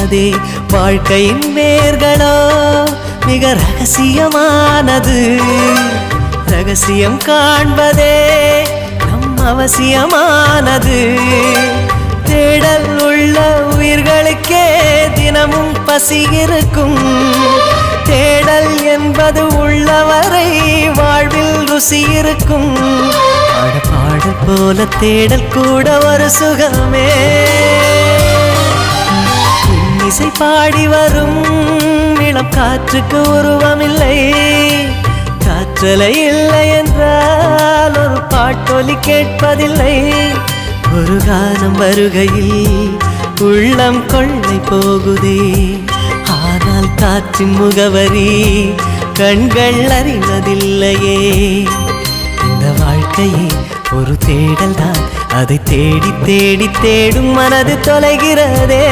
தொலைகிறதே. வாழ்க்கையின் வேர்களோ மிக ரகசியமானது. ரகசியம் காண்பதே நம் அவசியமானது. தேடல் உள்ள உயிர்களுக்கே தினமும் பசி இருக்கும். தேடல் என்பது உள்ளவரை வாழ்வில் ருசி இருக்கும். பாடல் போல தேடல் கூட ஒரு சுகமே. இசை பாடி வரும் இளம் காற்றுக்கு உருவமில்லை. காற்றலை இல்லை என்றால் ஒரு பாட்டொலி கேட்பதில்லை. ஒரு காலம் வருகையில் உள்ளம் கொள்ளை போகுதே. ஆனால் காற்றின் முகவரி கண்கள் அறிவதில்லையே. இந்த வாழ்க்கையே ஒரு தேடல் தான். அதை தேடி தேடி தேடும் மனது தொலைகிறதே.